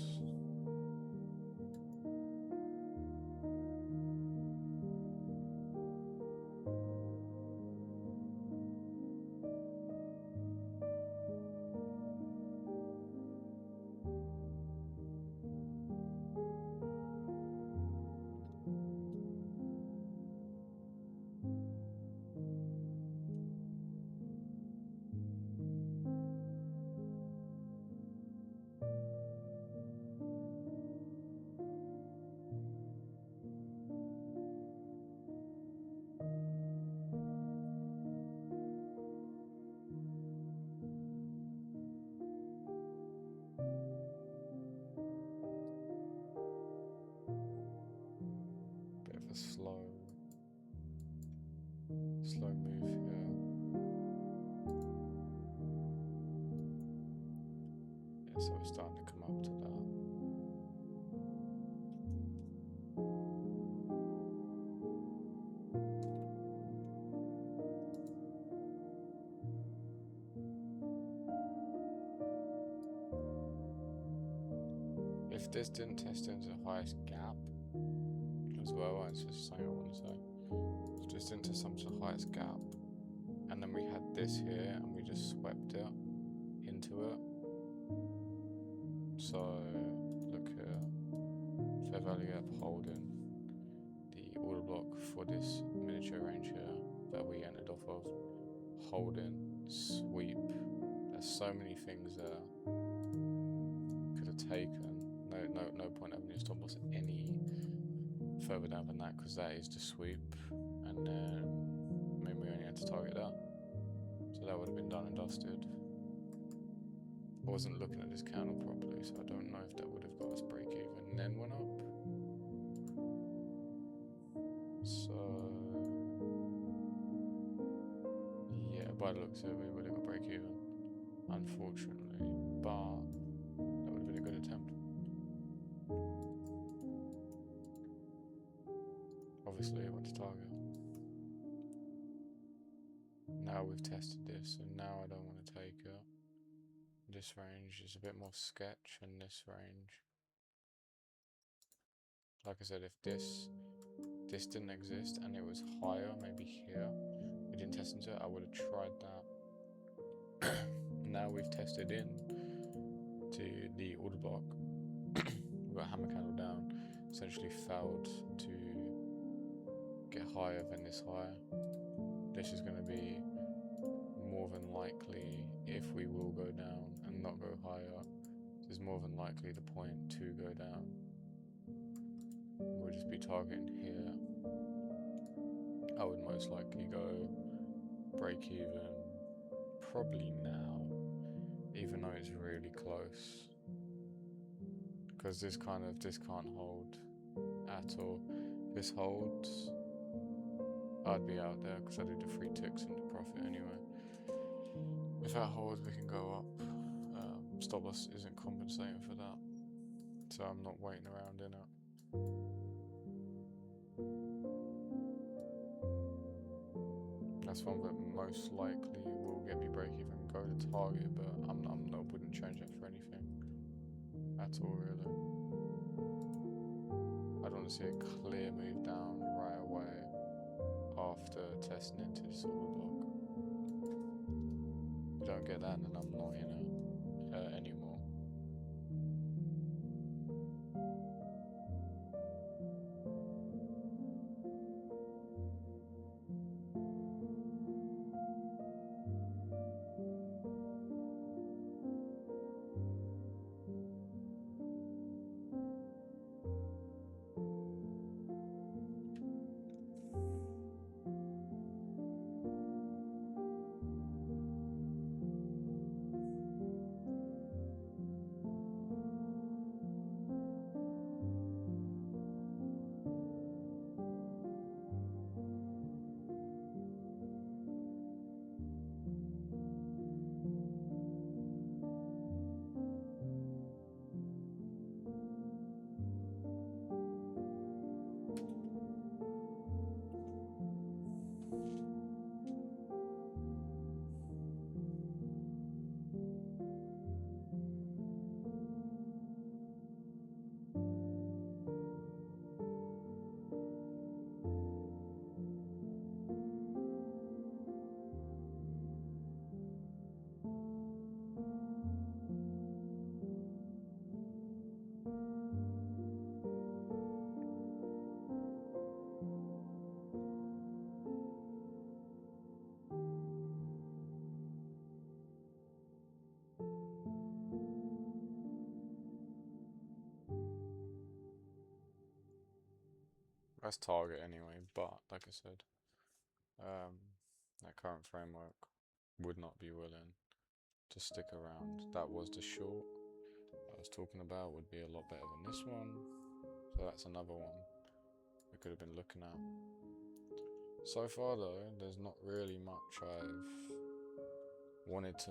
Slow move here. Yeah, so we're starting to come up to that. If this didn't test into the highest gap as well, that's just something I want to say. If this didn't test into the highest gap, and then we had this here, and we just swept it into it. So, look here, fair value gap holding the order block for this miniature range here that we ended off of, holding, sweep. There's so many things there could have taken. No point having your stop loss any further down than that, because that is the sweep, and then we only had to target that, so that would have been done and dusted. I wasn't looking at this candle properly, so I don't know if that would have got us break even and then went up. So yeah, by the looks of it, we would have got break even, unfortunately, but that would have been a good attempt. Obviously I went to target. Now we've tested this, and now I don't want to take it. This range is a bit more sketch than this range. Like I said, if this didn't exist and it was higher, maybe here, we didn't test into it, I would have tried that. Now we've tested in to the order block. We've got hammer candle down, essentially failed to get higher than this high. This is going to be more than likely, if we will go down and not go higher, there's more than likely the point to go down. We'll just be targeting here. I would most likely go break even probably now, even though it's really close, because this can't hold at all. If this holds, I'd be out there because I did the 3 ticks into profit anyway. If that holds, we can go up. Stop loss isn't compensating for that, so I'm not waiting around in it. That's one that most likely will get me break even, go to target, but I wouldn't change that for anything at all, really. I don't want to see a clear move down right away after testing into this order block. If you don't get that, then I'm not in it anymore. That's target anyway, but like I said, that current framework would not be willing to stick around. That was the short I was talking about, would be a lot better than this one, so that's another one we could have been looking at. So far though, there's not really much I've wanted to.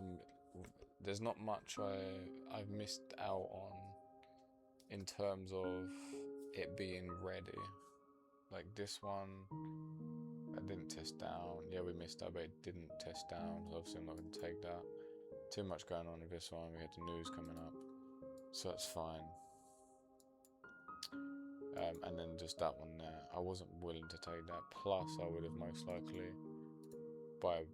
There's not much I've missed out on in terms of it being ready. Like this one, I didn't test down. Yeah, we missed out, but it didn't test down. So obviously I'm not going to take that. Too much going on with this one. We had the news coming up, so that's fine. And then just that one there, I wasn't willing to take that. Plus, I would have most likely, by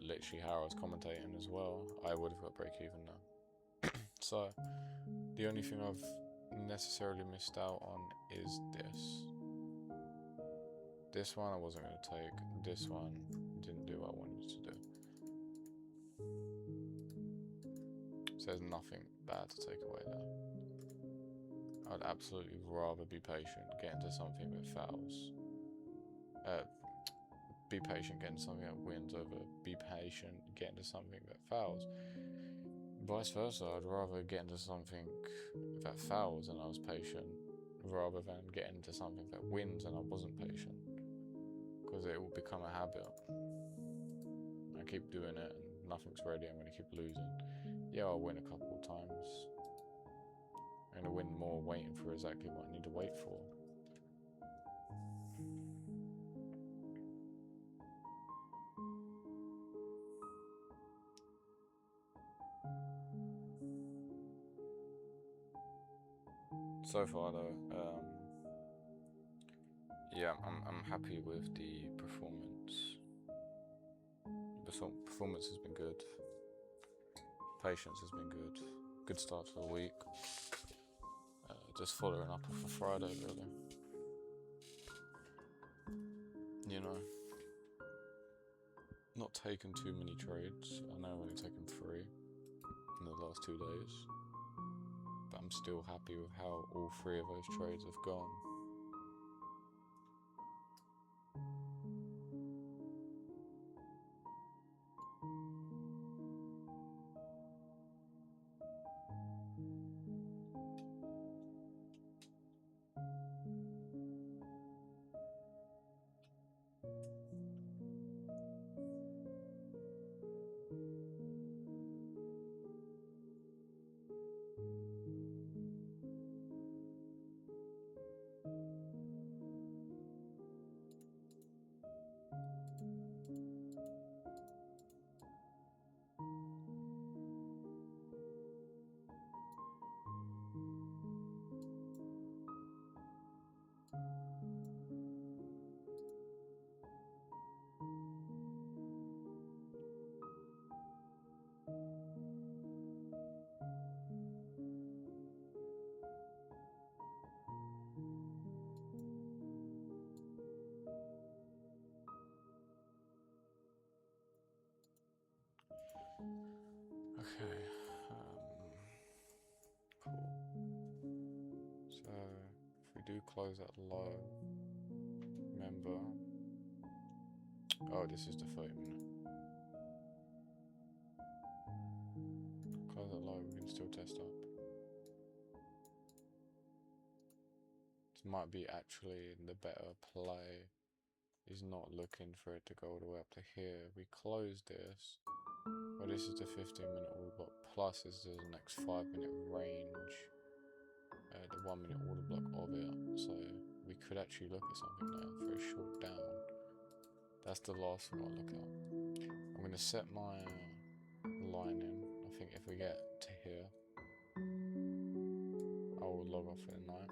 literally how I was commentating as well, I would have got break even now. So the only thing I've necessarily missed out on is this. This one I wasn't going to take. This one didn't do what I wanted to do. So there's nothing bad to take away there. I'd absolutely rather be patient, get into something that fails. Be patient, get into something that wins over be patient, get into something that fails. Vice versa, I'd rather get into something that fails and I was patient, rather than get into something that wins and I wasn't patient. Because it will become a habit. I keep doing it and nothing's ready, I'm going to keep losing. Yeah, I'll win a couple of times. I'm going to win more waiting for exactly what I need to wait for. So far though, yeah, I'm happy with the performance. The performance has been good. Patience has been good. Good start to the week. Just following up off of Friday, really. You know, not taking too many trades. I know I've only taken 3 in the last 2 days, but I'm still happy with how all 3 of those trades have gone. Okay, cool. So, if we do close that low, remember, oh, this is the 30-minute. Close that low, we can still test up. This might be actually the better play, is not looking for it to go all the way up to here. We close this. Well, this is the 15-minute order block, plus is the next 5-minute range, the 1-minute order block of it, so we could actually look at something there for a short down. That's the last thing I'll look at. I'm going to set my line in. I think if we get to here, I will log off for the night.